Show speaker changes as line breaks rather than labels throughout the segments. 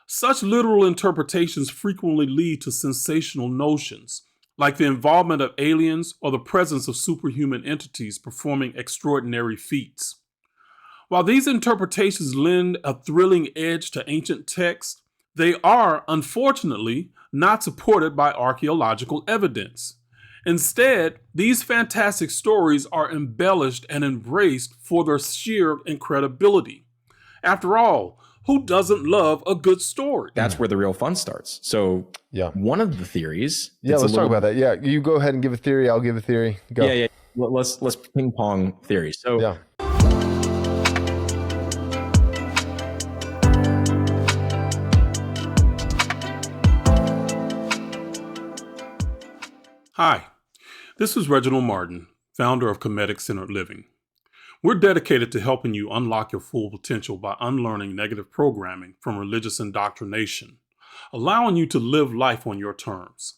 Such literal interpretations frequently lead to sensational notions, like the involvement of aliens or the presence of superhuman entities performing extraordinary feats. While these interpretations lend a thrilling edge to ancient texts, they are, unfortunately, not supported by archaeological evidence. Instead, these fantastic stories are embellished and embraced for their sheer incredibility. After all, who doesn't love a good story?
That's where the real fun starts. So one of the theories.
Yeah, let's talk about that. Yeah, you go ahead and give a theory. I'll give a theory. Go.
Yeah. Let's ping pong theories. So
yeah.
Hi, this is Reginald Martin, founder of Kemetic Centered Living. We're dedicated to helping you unlock your full potential by unlearning negative programming from religious indoctrination, allowing you to live life on your terms.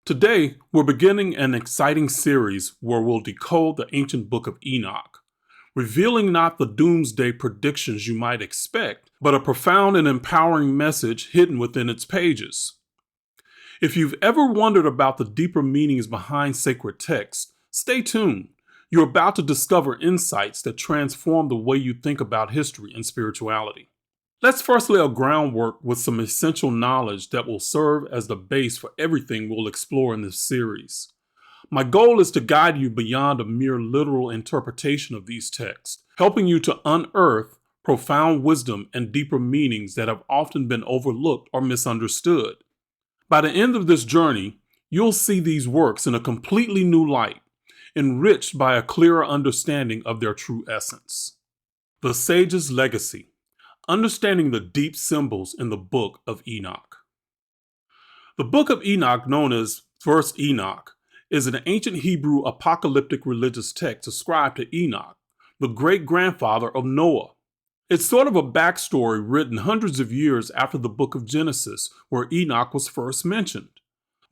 Today, we're beginning an exciting series where we'll decode the ancient Book of Enoch, revealing not the doomsday predictions you might expect, but a profound and empowering message hidden within its pages. If you've ever wondered about the deeper meanings behind sacred texts, stay tuned. You're about to discover insights that transform the way you think about history and spirituality. Let's first lay a groundwork with some essential knowledge that will serve as the base for everything we'll explore in this series. My goal is to guide you beyond a mere literal interpretation of these texts, helping you to unearth profound wisdom and deeper meanings that have often been overlooked or misunderstood. By the end of this journey, you'll see these works in a completely new light, enriched by a clearer understanding of their true essence. The Sage's Legacy: Understanding the Deep Symbols in the Book of Enoch. The Book of Enoch, known as First Enoch, is an ancient Hebrew apocalyptic religious text ascribed to Enoch, the great-grandfather of Noah. It's sort of a backstory written hundreds of years after the Book of Genesis, where Enoch was first mentioned.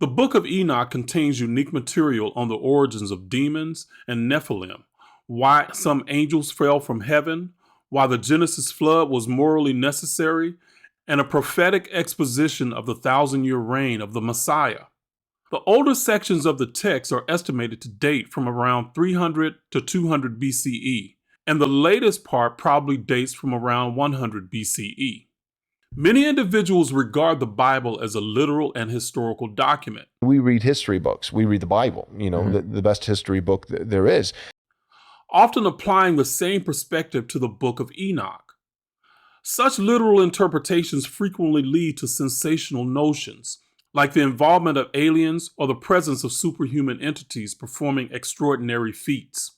The Book of Enoch contains unique material on the origins of demons and Nephilim, why some angels fell from heaven, why the Genesis flood was morally necessary, and a prophetic exposition of the 1,000-year reign of the Messiah. The older sections of the text are estimated to date from around 300 to 200 BCE, and the latest part probably dates from around 100 BCE. Many individuals regard the Bible as a literal and historical document.
We read history books. We read the Bible, the best history book there is.
Often applying the same perspective to the Book of Enoch. Such literal interpretations frequently lead to sensational notions, like the involvement of aliens or the presence of superhuman entities performing extraordinary feats.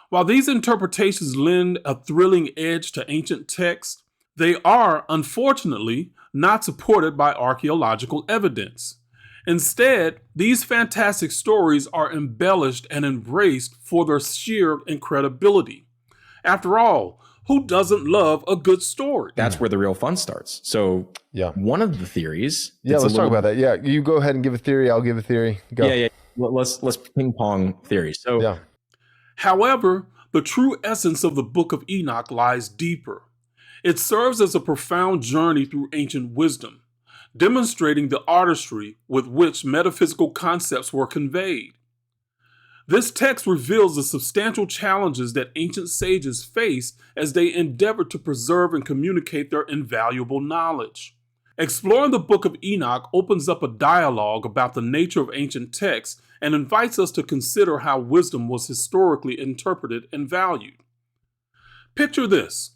While these interpretations lend a thrilling edge to ancient texts, they are, unfortunately, not supported by archaeological evidence. Instead, these fantastic stories are embellished and embraced for their sheer incredibility. After all, who doesn't love a good story?
That's where the real fun starts. So one of the theories.
Yeah, let's talk about that. Yeah, you go ahead and give a theory. I'll give a theory. Go.
Yeah. Let's ping pong theories. So
However, the true essence of the Book of Enoch lies deeper. It serves as a profound journey through ancient wisdom, demonstrating the artistry with which metaphysical concepts were conveyed. This text reveals the substantial challenges that ancient sages faced as they endeavored to preserve and communicate their invaluable knowledge. Exploring the Book of Enoch opens up a dialogue about the nature of ancient texts and invites us to consider how wisdom was historically interpreted and valued. Picture this.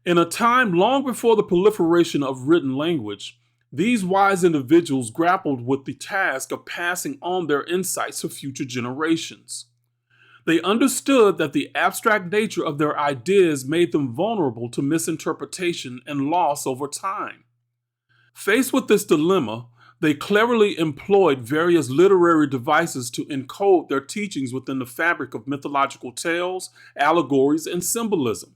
In a time long before the proliferation of written language, these wise individuals grappled with the task of passing on their insights to future generations. They understood that the abstract nature of their ideas made them vulnerable to misinterpretation and loss over time. Faced with this dilemma, they cleverly employed various literary devices to encode their teachings within the fabric of mythological tales, allegories, and symbolism.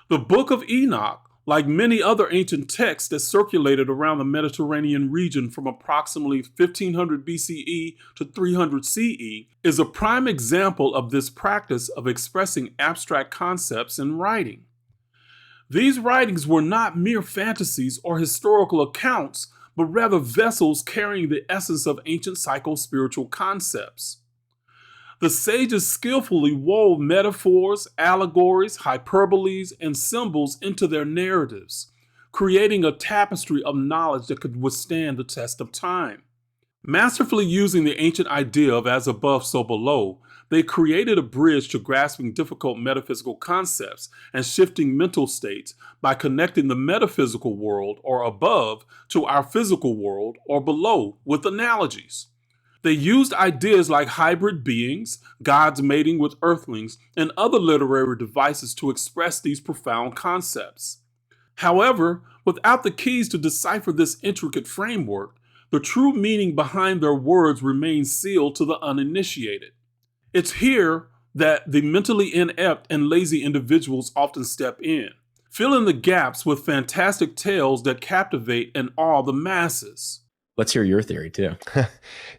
The Book of Enoch, like many other ancient texts that circulated around the Mediterranean region from approximately 1500 BCE to 300 CE, is a prime example of this practice of expressing abstract concepts in writing. These writings were not mere fantasies or historical accounts, but rather vessels carrying the essence of ancient psycho-spiritual concepts. The sages skillfully wove metaphors, allegories, hyperboles, and symbols into their narratives, creating a tapestry of knowledge that could withstand the test of time. Masterfully using the ancient idea of as above, so below, they created a bridge to grasping difficult metaphysical concepts and shifting mental states by connecting the metaphysical world, or above, to our physical world, or below, with analogies. They used ideas like hybrid beings, gods mating with earthlings, and other literary devices to express these profound concepts. However, without the keys to decipher this intricate framework, the true meaning behind their words remains sealed to the uninitiated. It's here that the mentally inept and lazy individuals often step in, filling the gaps with fantastic tales that captivate and awe the masses.
Let's hear your theory too.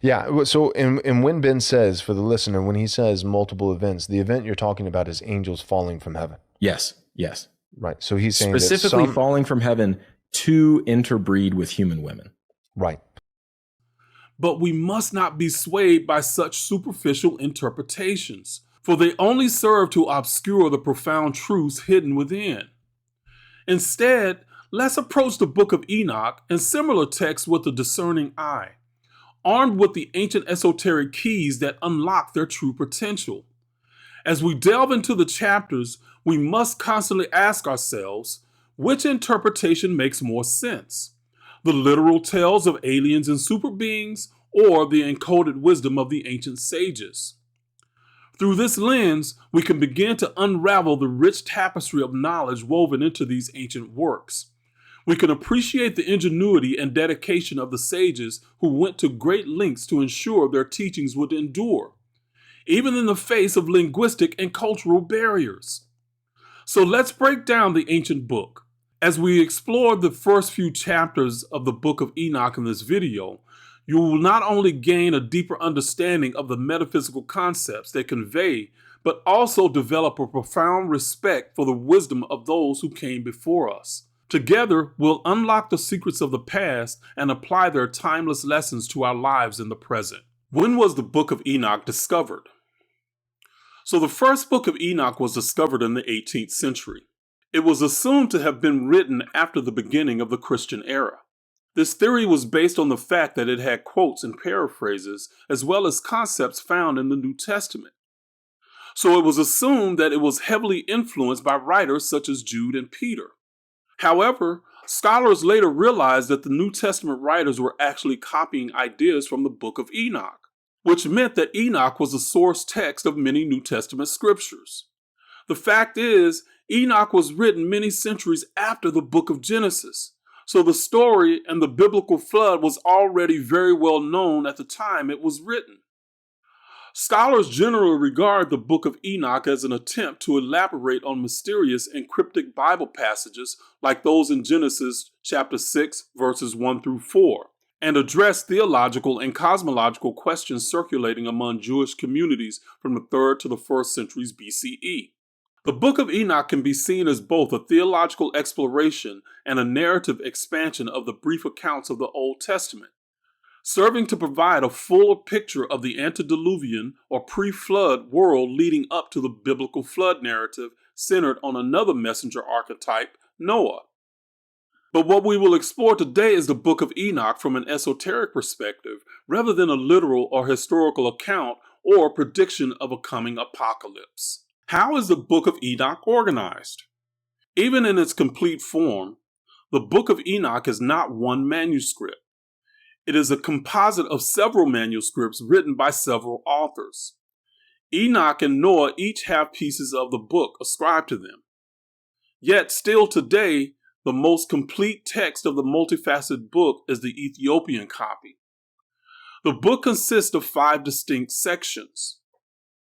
Yeah. So, and when Ben says, for the listener, when he says multiple events, the event you're talking about is angels falling from heaven.
Yes.
Right. So he's saying
specifically falling from heaven to interbreed with human women.
Right.
But we must not be swayed by such superficial interpretations, for they only serve to obscure the profound truths hidden within. Instead, let's approach the Book of Enoch and similar texts with a discerning eye, armed with the ancient esoteric keys that unlock their true potential. As we delve into the chapters, we must constantly ask ourselves, which interpretation makes more sense? The literal tales of aliens and super beings, or the encoded wisdom of the ancient sages? Through this lens, we can begin to unravel the rich tapestry of knowledge woven into these ancient works. We can appreciate the ingenuity and dedication of the sages who went to great lengths to ensure their teachings would endure, even in the face of linguistic and cultural barriers. So let's break down the ancient book. As we explore the first few chapters of the Book of Enoch in this video, you will not only gain a deeper understanding of the metaphysical concepts they convey, but also develop a profound respect for the wisdom of those who came before us. Together, we'll unlock the secrets of the past and apply their timeless lessons to our lives in the present. When was the Book of Enoch discovered? So the first Book of Enoch was discovered in the 18th century. It was assumed to have been written after the beginning of the Christian era. This theory was based on the fact that it had quotes and paraphrases, as well as concepts found in the New Testament. So it was assumed that it was heavily influenced by writers such as Jude and Peter. However, scholars later realized that the New Testament writers were actually copying ideas from the Book of Enoch, which meant that Enoch was the source text of many New Testament scriptures. The fact is, Enoch was written many centuries after the book of Genesis, so the story and the biblical flood was already very well known at the time it was written. Scholars generally regard the Book of Enoch as an attempt to elaborate on mysterious and cryptic Bible passages like those in Genesis chapter 6, verses 1 through 4, and address theological and cosmological questions circulating among Jewish communities from the 3rd to the 1st centuries BCE. The Book of Enoch can be seen as both a theological exploration and a narrative expansion of the brief accounts of the Old Testament, serving to provide a fuller picture of the antediluvian or pre-flood world leading up to the biblical flood narrative centered on another messenger archetype, Noah. But what we will explore today is the Book of Enoch from an esoteric perspective, rather than a literal or historical account or prediction of a coming apocalypse. How is the Book of Enoch organized? Even in its complete form, the Book of Enoch is not one manuscript. It is a composite of several manuscripts written by several authors. Enoch and Noah each have pieces of the book ascribed to them. Yet still today, the most complete text of the multifaceted book is the Ethiopian copy. The book consists of 5 distinct sections.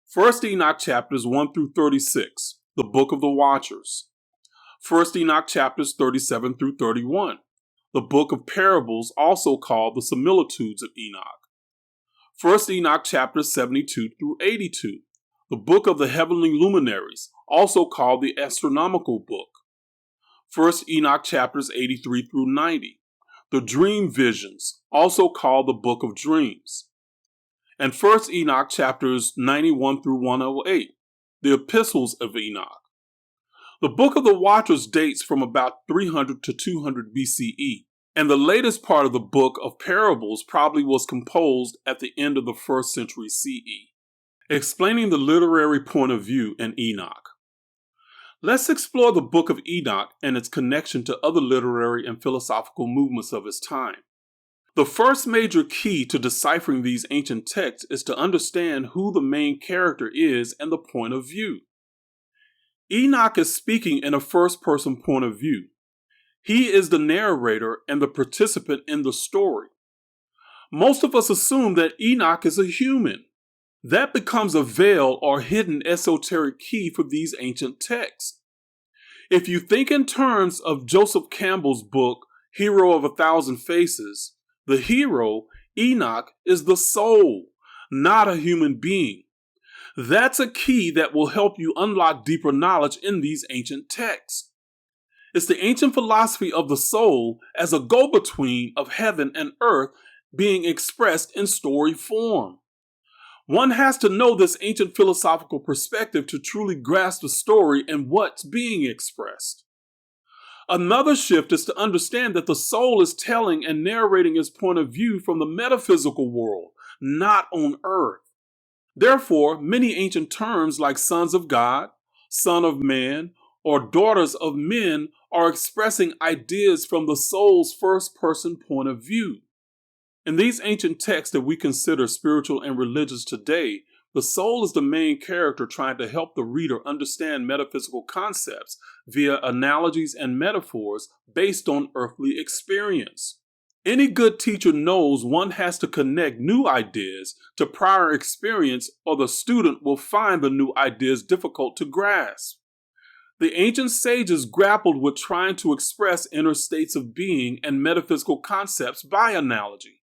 First Enoch chapters 1 through 36, the Book of the Watchers. First Enoch chapters 37 through 31, the Book of Parables, also called the Similitudes of Enoch. First Enoch chapters 72 through 82, the Book of the Heavenly Luminaries, also called the Astronomical Book. 1 Enoch chapters 83 through 90, the dream visions, also called the Book of Dreams, and 1 Enoch chapters 91 through 108, the epistles of Enoch. The Book of the Watchers dates from about 300 to 200 BCE, and the latest part of the Book of Parables probably was composed at the end of the 1st century CE. Explaining the literary point of view in Enoch. Let's explore the Book of Enoch and its connection to other literary and philosophical movements of its time. The first major key to deciphering these ancient texts is to understand who the main character is and the point of view. Enoch is speaking in a first-person point of view. He is the narrator and the participant in the story. Most of us assume that Enoch is a human. That becomes a veil or hidden esoteric key for these ancient texts. If you think in terms of Joseph Campbell's book, Hero of a Thousand Faces, the hero, Enoch, is the soul, not a human being. That's a key that will help you unlock deeper knowledge in these ancient texts. It's the ancient philosophy of the soul as a go-between of heaven and earth being expressed in story form. One has to know this ancient philosophical perspective to truly grasp the story and what's being expressed. Another shift is to understand that the soul is telling and narrating its point of view from the metaphysical world, not on earth. Therefore, many ancient terms like sons of God, son of man, or daughters of men are expressing ideas from the soul's first-person point of view. In these ancient texts that we consider spiritual and religious today, the soul is the main character trying to help the reader understand metaphysical concepts via analogies and metaphors based on earthly experience. Any good teacher knows one has to connect new ideas to prior experience, or the student will find the new ideas difficult to grasp. The ancient sages grappled with trying to express inner states of being and metaphysical concepts by analogy.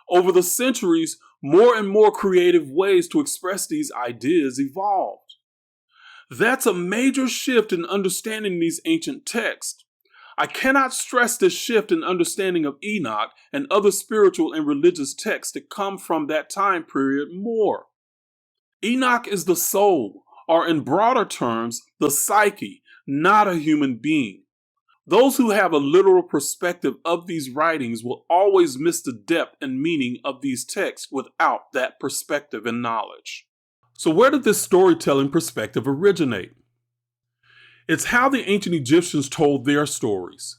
Over the centuries, more and more creative ways to express these ideas evolved. That's a major shift in understanding these ancient texts. I cannot stress this shift in understanding of Enoch and other spiritual and religious texts that come from that time period more. Enoch is the soul, or in broader terms, the psyche, not a human being. Those who have a literal perspective of these writings will always miss the depth and meaning of these texts without that perspective and knowledge. So where did this storytelling perspective originate? It's how the ancient Egyptians told their stories.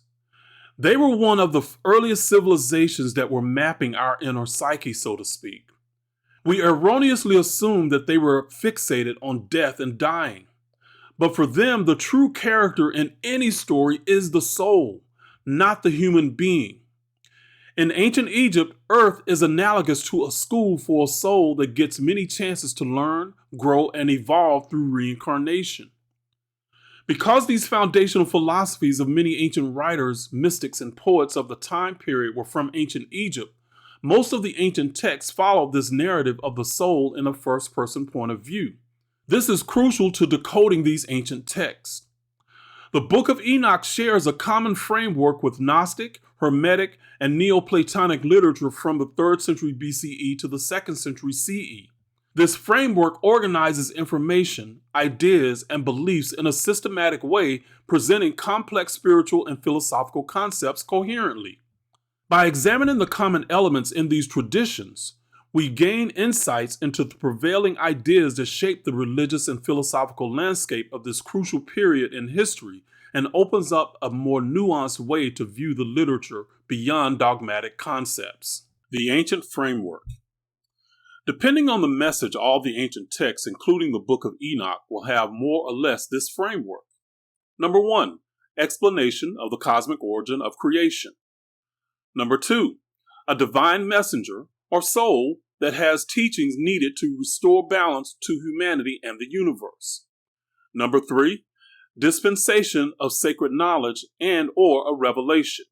They were one of the earliest civilizations that were mapping our inner psyche, so to speak. We erroneously assume that they were fixated on death and dying. But for them, the true character in any story is the soul, not the human being. In ancient Egypt, Earth is analogous to a school for a soul that gets many chances to learn, grow, and evolve through reincarnation. Because these foundational philosophies of many ancient writers, mystics, and poets of the time period were from ancient Egypt, most of the ancient texts follow this narrative of the soul in a first-person point of view. This is crucial to decoding these ancient texts. The Book of Enoch shares a common framework with Gnostic, Hermetic, and Neoplatonic literature from the 3rd century BCE to the 2nd century CE. This framework organizes information, ideas, and beliefs in a systematic way, presenting complex spiritual and philosophical concepts coherently. By examining the common elements in these traditions, we gain insights into the prevailing ideas that shape the religious and philosophical landscape of this crucial period in history, and opens up a more nuanced way to view the literature beyond dogmatic concepts. The ancient framework. Depending on the message, all the ancient texts, including the Book of Enoch, will have more or less this framework. Number 1, explanation of the cosmic origin of creation. Number 2, a divine messenger or soul that has teachings needed to restore balance to humanity and the universe. Number 3, dispensation of sacred knowledge and or a revelation.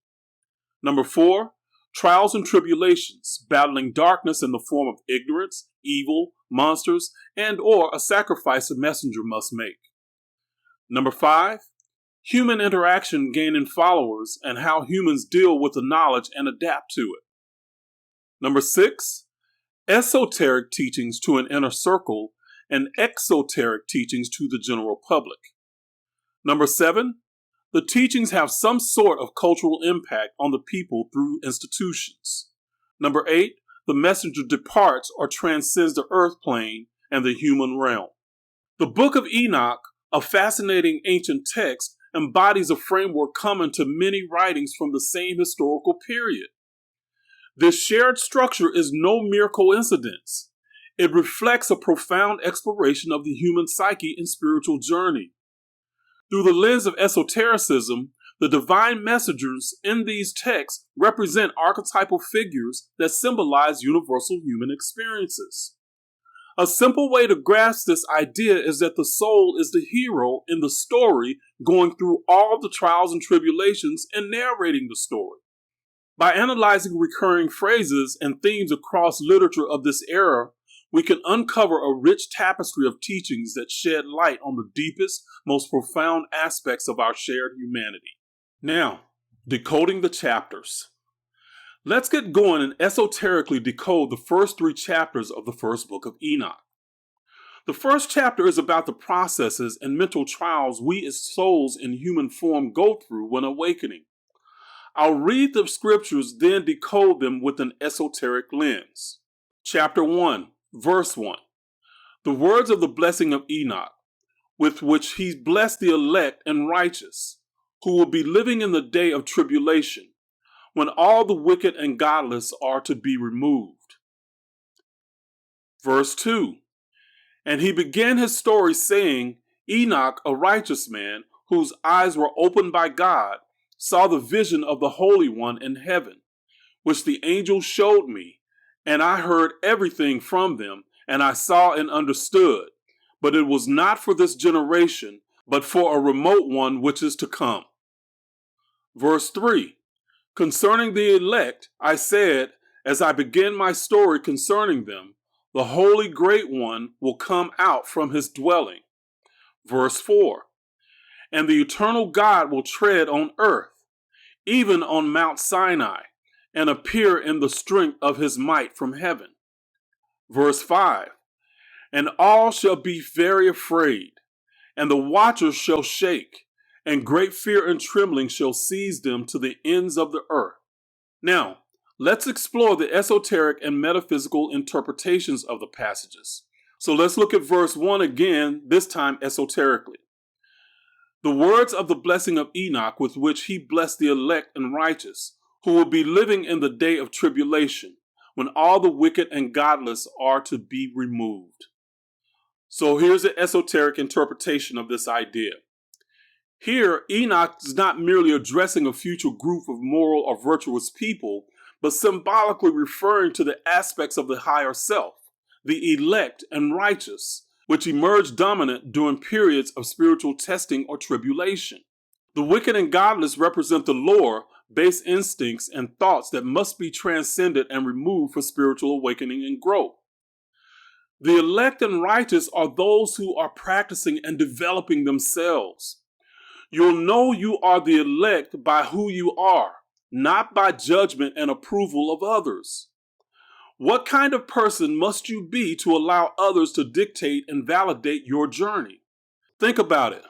Number 4, trials and tribulations, battling darkness in the form of ignorance, evil, monsters, and or a sacrifice a messenger must make. Number 5, human interaction gaining followers, and how humans deal with the knowledge and adapt to it. Number 6, esoteric teachings to an inner circle and exoteric teachings to the general public. Number 7, the teachings have some sort of cultural impact on the people through institutions. Number 8, the messenger departs or transcends the earth plane and the human realm. The Book of Enoch, a fascinating ancient text, embodies a framework common to many writings from the same historical period. This shared structure is no mere coincidence. It reflects a profound exploration of the human psyche and spiritual journey. Through the lens of esotericism, the divine messengers in these texts represent archetypal figures that symbolize universal human experiences. A simple way to grasp this idea is that the soul is the hero in the story, going through all the trials and tribulations and narrating the story. By analyzing recurring phrases and themes across literature of this era, we can uncover a rich tapestry of teachings that shed light on the deepest, most profound aspects of our shared humanity. Now, decoding the chapters. Let's get going and esoterically decode the first 3 chapters of the first book of Enoch. The first chapter is about the processes and mental trials we as souls in human form go through when awakening. I'll read the scriptures, then decode them with an esoteric lens. Chapter 1, verse 1. The words of the blessing of Enoch, with which he blessed the elect and righteous, who will be living in the day of tribulation, when all the wicked and godless are to be removed. Verse 2. And he began his story saying, Enoch, a righteous man, whose eyes were opened by God, saw the vision of the Holy One in heaven, which the angel showed me, and I heard everything from them, and I saw and understood. But it was not for this generation, but for a remote one which is to come. Verse 3. Concerning the elect, I said, as I begin my story concerning them, the Holy Great One will come out from his dwelling. Verse 4. And the eternal God will tread on earth, even on Mount Sinai, and appear in the strength of his might from heaven. Verse 5. And all shall be very afraid, and the watchers shall shake, and great fear and trembling shall seize them to the ends of the earth. Now, let's explore the esoteric and metaphysical interpretations of the passages. So let's look at verse 1 again, this time esoterically. The words of the blessing of Enoch, with which he blessed the elect and righteous, who will be living in the day of tribulation, when all the wicked and godless are to be removed. So here's the esoteric interpretation of this idea. Here, Enoch is not merely addressing a future group of moral or virtuous people, but symbolically referring to the aspects of the higher self, the elect and righteous, which emerge dominant during periods of spiritual testing or tribulation. The wicked and godless represent the lower, base instincts and thoughts that must be transcended and removed for spiritual awakening and growth. The elect and righteous are those who are practicing and developing themselves. You'll know you are the elect by who you are, not by judgment and approval of others. What kind of person must you be to allow others to dictate and validate your journey? Think about it.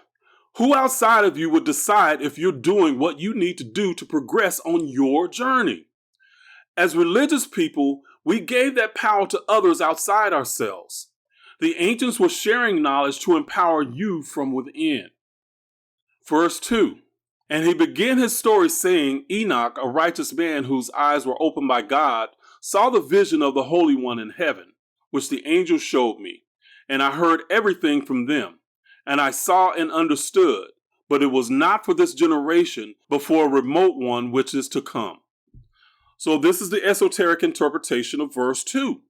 Who outside of you would decide if you're doing what you need to do to progress on your journey? As religious people, we gave that power to others outside ourselves. The ancients were sharing knowledge to empower you from within. Verse 2. And he began his story saying, Enoch, a righteous man whose eyes were opened by God, saw the vision of the Holy One in heaven, which the angel showed me, and I heard everything from them, and I saw and understood, but it was not for this generation, but for a remote one which is to come. So this is the esoteric interpretation of verse 2.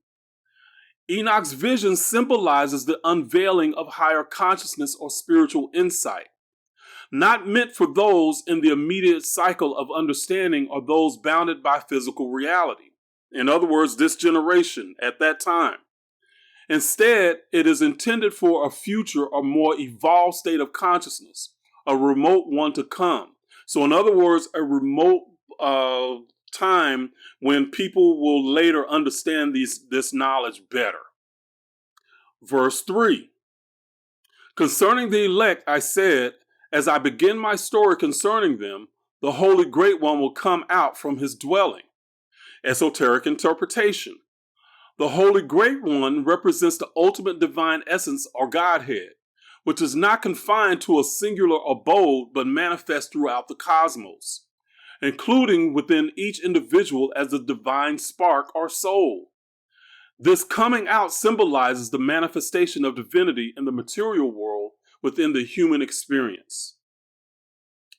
Enoch's vision symbolizes the unveiling of higher consciousness or spiritual insight, not meant for those in the immediate cycle of understanding or those bounded by physical reality. In other words, this generation at that time. Instead, it is intended for a future or more evolved state of consciousness, a remote one to come. So in other words, a remote time when people will later understand this knowledge better. Verse 3. Concerning the elect, I said, as I begin my story concerning them, the Holy Great One will come out from his dwelling. Esoteric interpretation. The Holy Great One represents the ultimate divine essence or Godhead, which is not confined to a singular abode but manifests throughout the cosmos, including within each individual as the divine spark or soul. This coming out symbolizes the manifestation of divinity in the material world within the human experience.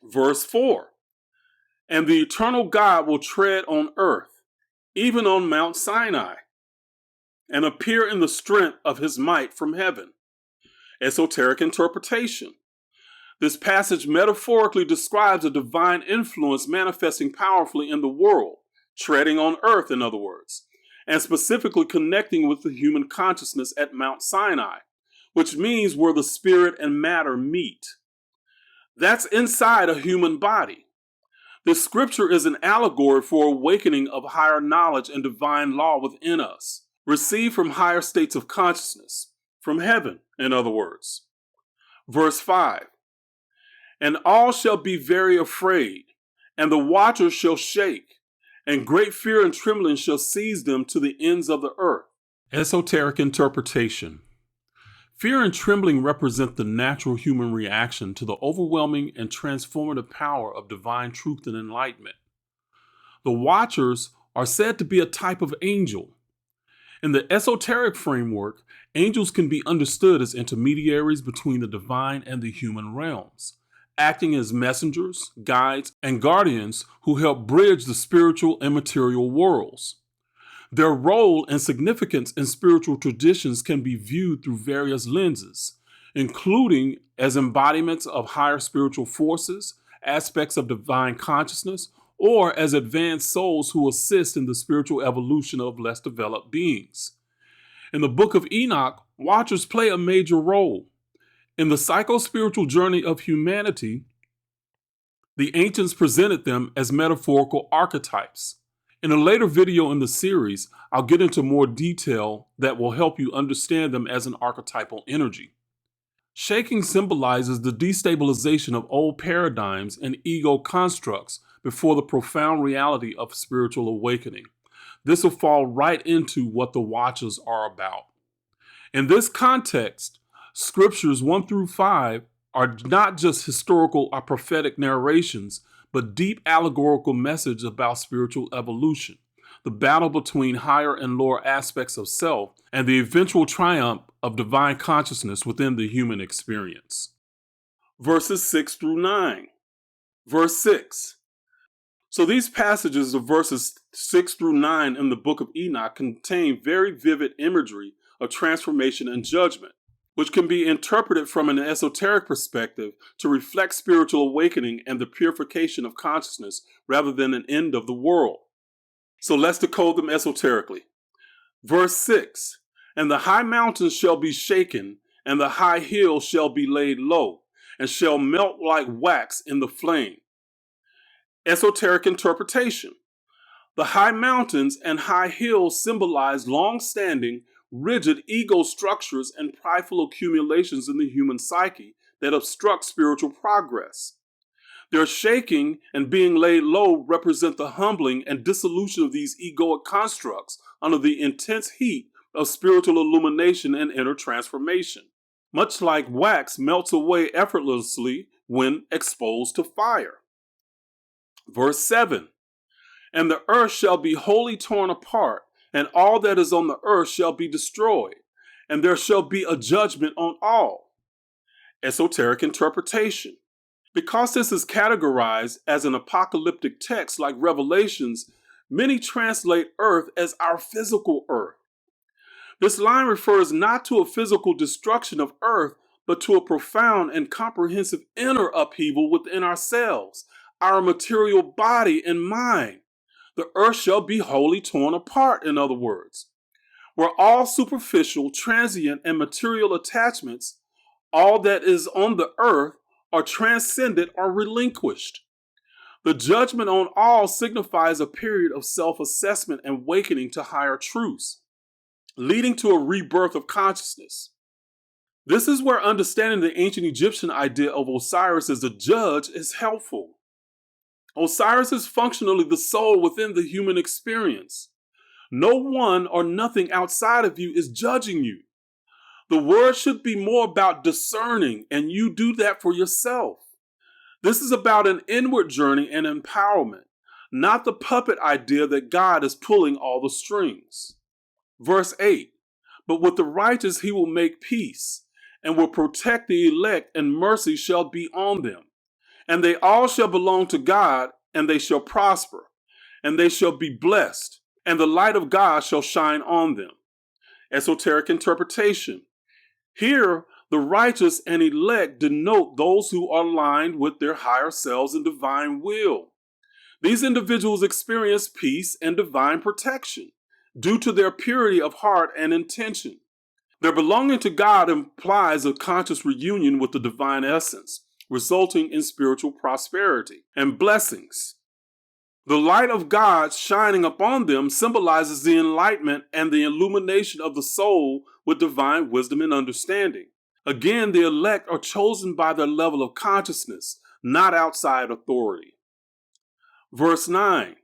Verse 4. And the eternal God will tread on earth, even on Mount Sinai, and appear in the strength of his might from heaven. Esoteric interpretation. This passage metaphorically describes a divine influence manifesting powerfully in the world, treading on earth, in other words, and specifically connecting with the human consciousness at Mount Sinai, which means where the spirit and matter meet. That's inside a human body. This scripture is an allegory for awakening of higher knowledge and divine law within us, received from higher states of consciousness, from heaven, in other words. Verse 5. And all shall be very afraid, and the watchers shall shake, and great fear and trembling shall seize them to the ends of the earth. Esoteric interpretation. Fear and trembling represent the natural human reaction to the overwhelming and transformative power of divine truth and enlightenment. The watchers are said to be a type of angel. In the esoteric framework, angels can be understood as intermediaries between the divine and the human realms, acting as messengers, guides, and guardians who help bridge the spiritual and material worlds. Their role and significance in spiritual traditions can be viewed through various lenses, including as embodiments of higher spiritual forces, aspects of divine consciousness, or as advanced souls who assist in the spiritual evolution of less developed beings. In the Book of Enoch, watchers play a major role. In the psycho-spiritual journey of humanity, the ancients presented them as metaphorical archetypes. In a later video in the series, I'll get into more detail that will help you understand them as an archetypal energy. Shaking symbolizes the destabilization of old paradigms and ego constructs before the profound reality of spiritual awakening. This will fall right into what the watchers are about. In this context, scriptures 1 through 5 are not just historical or prophetic narrations, but deep allegorical message about spiritual evolution, the battle between higher and lower aspects of self, and the eventual triumph of divine consciousness within the human experience. Verses 6 through 9. Verse 6. So these passages of verses 6 through 9 in the Book of Enoch contain very vivid imagery of transformation and judgment, which can be interpreted from an esoteric perspective to reflect spiritual awakening and the purification of consciousness rather than an end of the world. So let's decode them esoterically. Verse 6, and the high mountains shall be shaken, and the high hills shall be laid low, and shall melt like wax in the flame. Esoteric interpretation. The high mountains and high hills symbolize long-standing, rigid ego structures and prideful accumulations in the human psyche that obstruct spiritual progress. Their shaking and being laid low represent the humbling and dissolution of these egoic constructs under the intense heat of spiritual illumination and inner transformation, much like wax melts away effortlessly when exposed to fire. Verse 7, and the earth shall be wholly torn apart, and all that is on the earth shall be destroyed, and there shall be a judgment on all. Esoteric interpretation. Because this is categorized as an apocalyptic text like Revelations, many translate earth as our physical earth. This line refers not to a physical destruction of earth, but to a profound and comprehensive inner upheaval within ourselves, our material body and mind. The earth shall be wholly torn apart, in other words, where all superficial, transient, and material attachments, all that is on the earth, are transcended or relinquished. The judgment on all signifies a period of self-assessment and awakening to higher truths, leading to a rebirth of consciousness. This is where understanding the ancient Egyptian idea of Osiris as a judge is helpful. Osiris is functionally the soul within the human experience. No one or nothing outside of you is judging you. The word should be more about discerning, and you do that for yourself. This is about an inward journey and empowerment, not the puppet idea that God is pulling all the strings. Verse 8, but with the righteous he will make peace, and will protect the elect, and mercy shall be on them. And they all shall belong to God, and they shall prosper, and they shall be blessed, and the light of God shall shine on them. Esoteric interpretation. Here, the righteous and elect denote those who are aligned with their higher selves and divine will. These individuals experience peace and divine protection due to their purity of heart and intention. Their belonging to God implies a conscious reunion with the divine essence, resulting in spiritual prosperity and blessings. The light of God shining upon them symbolizes the enlightenment and the illumination of the soul with divine wisdom and understanding. Again, the elect are chosen by their level of consciousness, not outside authority. Verse 9,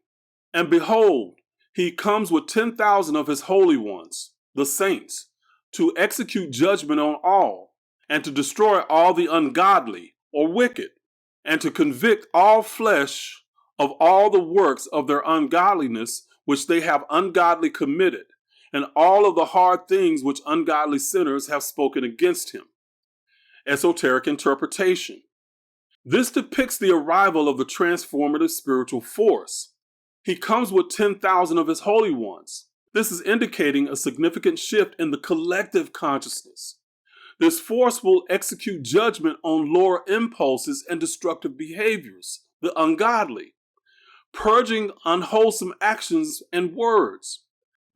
and behold, he comes with 10,000 of his holy ones, the saints, to execute judgment on all, and to destroy all the ungodly or wicked, and to convict all flesh of all the works of their ungodliness which they have ungodly committed, and all of the hard things which ungodly sinners have spoken against him. Esoteric interpretation. This depicts the arrival of the transformative spiritual force. He comes with 10,000 of his holy ones. This is indicating a significant shift in the collective consciousness. This force will execute judgment on lower impulses and destructive behaviors, the ungodly, purging unwholesome actions and words.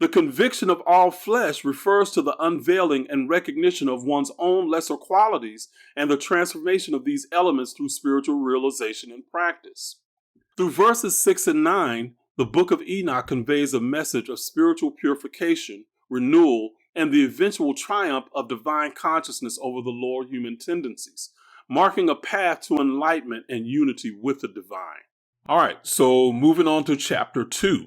The conviction of all flesh refers to the unveiling and recognition of one's own lesser qualities and the transformation of these elements through spiritual realization and practice. Through verses 6 and 9, the Book of Enoch conveys a message of spiritual purification, renewal, and the eventual triumph of divine consciousness over the lower human tendencies, marking a path to enlightenment and unity with the divine. All right, so moving on to chapter 2.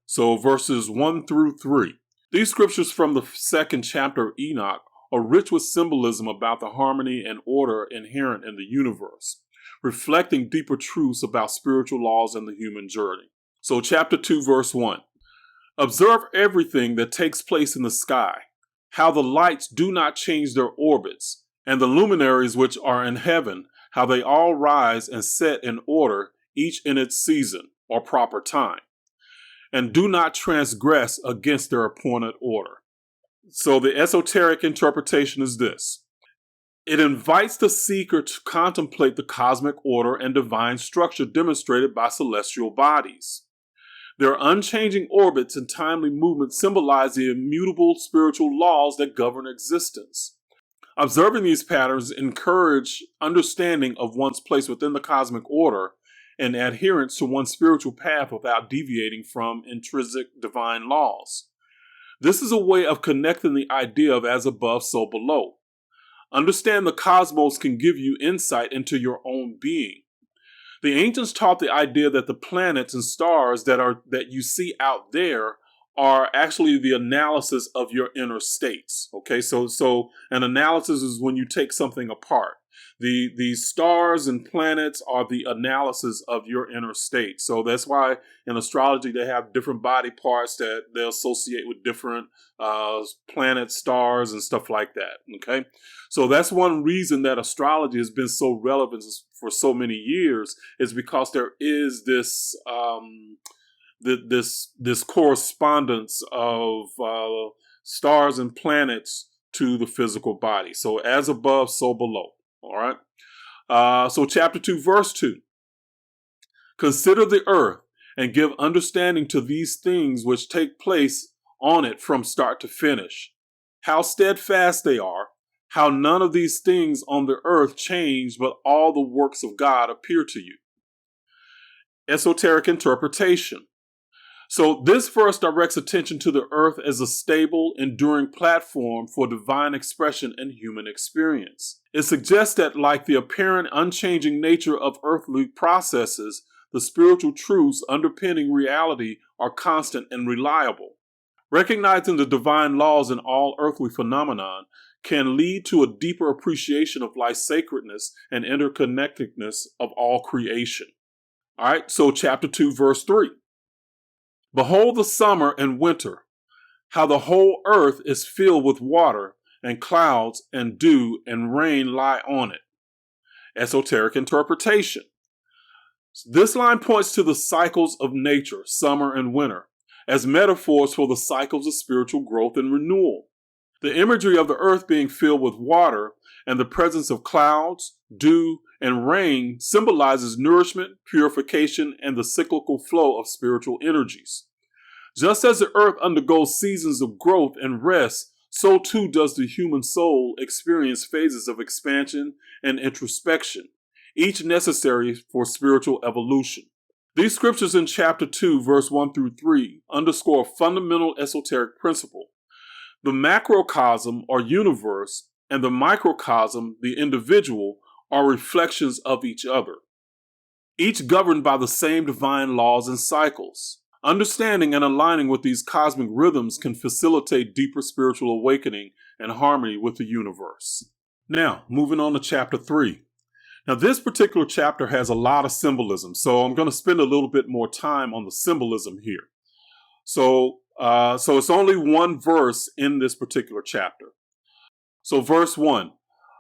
So verses 1 through 3. These scriptures from the second chapter of Enoch are rich with symbolism about the harmony and order inherent in the universe, reflecting deeper truths about spiritual laws and the human journey. So chapter 2, verse 1. Observe everything that takes place in the sky, how the lights do not change their orbits, and the luminaries which are in heaven, how they all rise and set in order, each in its season or proper time, and do not transgress against their appointed order. So the esoteric interpretation is this. It invites the seeker to contemplate the cosmic order and divine structure demonstrated by celestial bodies. Their unchanging orbits and timely movements symbolize the immutable spiritual laws that govern existence. Observing these patterns encourage understanding of one's place within the cosmic order and adherence to one's spiritual path without deviating from intrinsic divine laws. This is a way of connecting the idea of as above, so below. Understand the cosmos can give you insight into your own being. The ancients taught the idea that the planets and stars that you see out there are actually the analysis of your inner states. Okay, so an analysis is when you take something apart. The stars and planets are the analysis of your inner state. So that's why in astrology they have different body parts that they associate with different planets, stars, and stuff like that. Okay, so that's one reason that astrology has been so relevant for so many years, is because there is this this correspondence of stars and planets to the physical body. So as above, so below. All right. So chapter 2, verse 2. Consider the earth and give understanding to these things which take place on it from start to finish. How steadfast they are, how none of these things on the earth change, but all the works of God appear to you. Esoteric interpretation. So this verse directs attention to the earth as a stable, enduring platform for divine expression and human experience. It suggests that, like the apparent unchanging nature of earthly processes, the spiritual truths underpinning reality are constant and reliable. Recognizing the divine laws in all earthly phenomenon can lead to a deeper appreciation of life's sacredness and interconnectedness of all creation. All right, so chapter 2, verse 3. Behold the summer and winter, how the whole earth is filled with water, and clouds and dew and rain lie on it. Esoteric interpretation. This line points to the cycles of nature, summer and winter, as metaphors for the cycles of spiritual growth and renewal. The imagery of the earth being filled with water and the presence of clouds, dew, and rain symbolizes nourishment, purification, and the cyclical flow of spiritual energies. Just as the earth undergoes seasons of growth and rest, so too does the human soul experience phases of expansion and introspection, each necessary for spiritual evolution. These scriptures in chapter 2, verse 1 through 3, underscore a fundamental esoteric principle. The macrocosm, or universe, and the microcosm, the individual, are reflections of each other, each governed by the same divine laws and cycles. Understanding and aligning with these cosmic rhythms can facilitate deeper spiritual awakening and harmony with the universe. Now, moving on to chapter 3. Now, this particular chapter has a lot of symbolism, so I'm going to spend a little bit more time on the symbolism here. So it's only one verse in this particular chapter. So verse 1,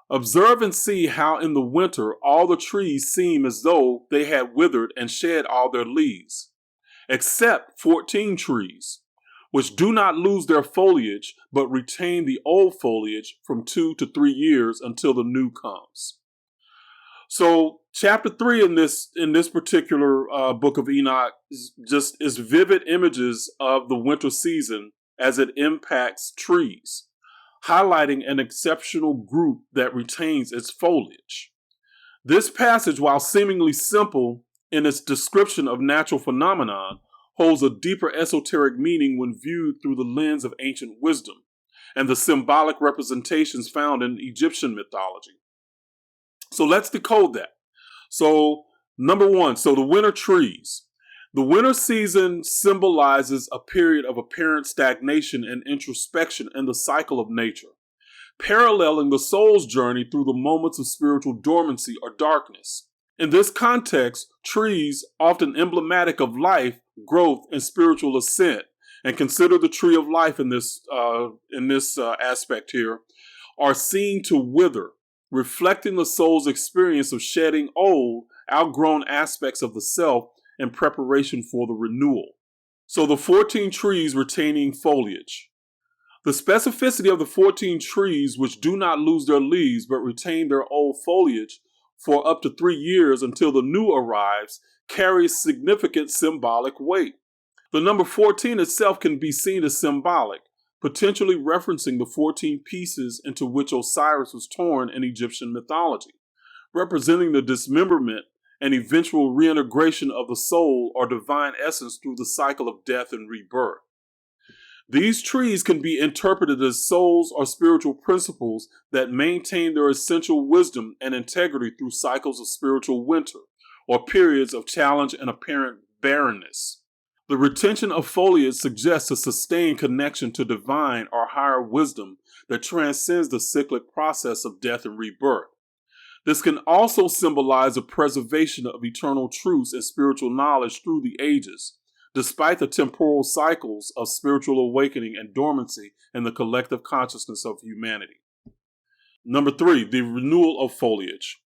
observe and see how in the winter all the trees seem as though they had withered and shed all their leaves, except 14 trees, which do not lose their foliage, but retain the old foliage from 2 to 3 years until the new comes. So chapter 3 in this particular Book of Enoch is vivid images of the winter season as it impacts trees, highlighting an exceptional group that retains its foliage. This passage, while seemingly simple in its description of natural phenomenon, holds a deeper esoteric meaning when viewed through the lens of ancient wisdom and the symbolic representations found in Egyptian mythology. So let's decode that. So number 1, so the winter trees. The winter season symbolizes a period of apparent stagnation and introspection in the cycle of nature, paralleling the soul's journey through the moments of spiritual dormancy or darkness. In this context, trees, often emblematic of life, growth, and spiritual ascent, and consider the tree of life in this aspect here, are seen to wither, reflecting the soul's experience of shedding old, outgrown aspects of the self in preparation for the renewal. So the 14 trees retaining foliage. The specificity of the 14 trees which do not lose their leaves but retain their old foliage for up to 3 years until the new arrives carries significant symbolic weight. The number 14 itself can be seen as symbolic, potentially referencing the 14 pieces into which Osiris was torn in Egyptian mythology, representing the dismemberment and eventual reintegration of the soul or divine essence through the cycle of death and rebirth. These trees can be interpreted as souls or spiritual principles that maintain their essential wisdom and integrity through cycles of spiritual winter or periods of challenge and apparent barrenness. The retention of foliage suggests a sustained connection to divine or higher wisdom that transcends the cyclic process of death and rebirth. This can also symbolize the preservation of eternal truths and spiritual knowledge through the ages, despite the temporal cycles of spiritual awakening and dormancy in the collective consciousness of humanity. Number 3, the renewal of foliage.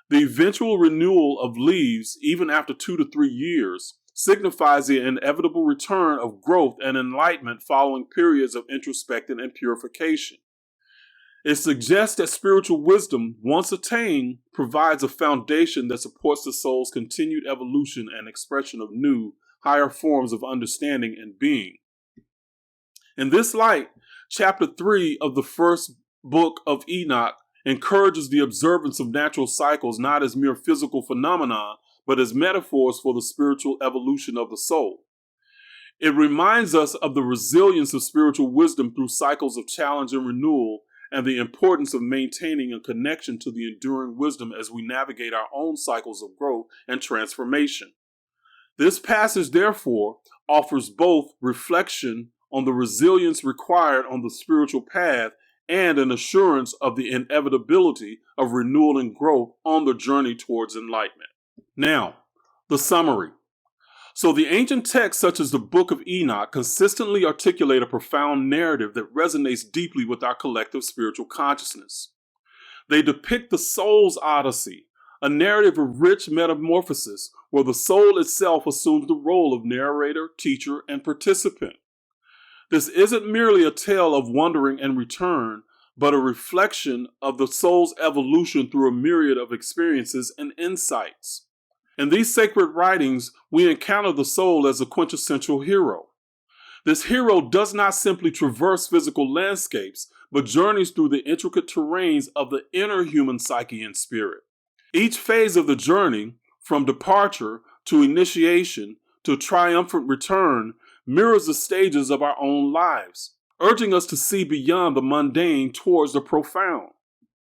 The eventual renewal of leaves, even after 2 to 3 years, signifies the inevitable return of growth and enlightenment following periods of introspection and purification. It suggests that spiritual wisdom, once attained, provides a foundation that supports the soul's continued evolution and expression of new, higher forms of understanding and being. In this light, chapter 3 of the first Book of Enoch encourages the observance of natural cycles not as mere physical phenomena, but as metaphors for the spiritual evolution of the soul. It reminds us of the resilience of spiritual wisdom through cycles of challenge and renewal, and the importance of maintaining a connection to the enduring wisdom as we navigate our own cycles of growth and transformation. This passage, therefore, offers both reflection on the resilience required on the spiritual path and an assurance of the inevitability of renewal and growth on the journey towards enlightenment. Now, the summary. So the ancient texts such as the Book of Enoch consistently articulate a profound narrative that resonates deeply with our collective spiritual consciousness. They depict the soul's odyssey, a narrative of rich metamorphosis where the soul itself assumes the role of narrator, teacher, and participant. This isn't merely a tale of wandering and return, but a reflection of the soul's evolution through a myriad of experiences and insights. In these sacred writings, we encounter the soul as a quintessential hero. This hero does not simply traverse physical landscapes, but journeys through the intricate terrains of the inner human psyche and spirit. Each phase of the journey, from departure to initiation to triumphant return, mirrors the stages of our own lives, urging us to see beyond the mundane towards the profound.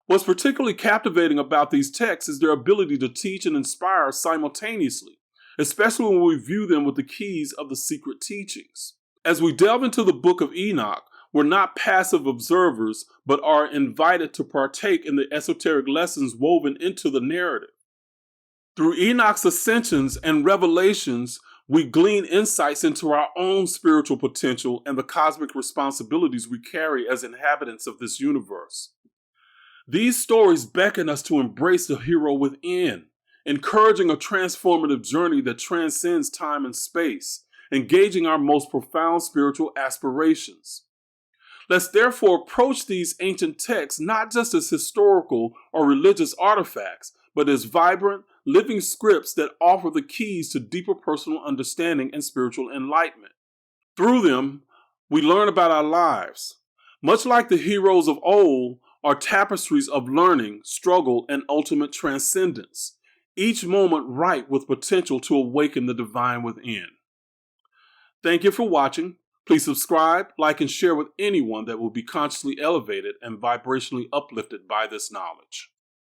What's particularly captivating about these texts is their ability to teach and inspire simultaneously, especially when we view them with the keys of the secret teachings. As we delve into the Book of Enoch, we're not passive observers, but are invited to partake in the esoteric lessons woven into the narrative. Through Enoch's ascensions and revelations, we glean insights into our own spiritual potential and the cosmic responsibilities we carry as inhabitants of this universe. These stories beckon us to embrace the hero within, encouraging a transformative journey that transcends time and space, engaging our most profound spiritual aspirations. Let's therefore approach these ancient texts not just as historical or religious artifacts, but as vibrant, living scripts that offer the keys to deeper personal understanding and spiritual enlightenment. Through them, we learn about our lives. Much like the heroes of old, are tapestries of learning, struggle, and ultimate transcendence, each moment ripe with potential to awaken the divine within. Thank you for watching. Please subscribe, like, and share with anyone that will be consciously elevated and vibrationally uplifted by this knowledge.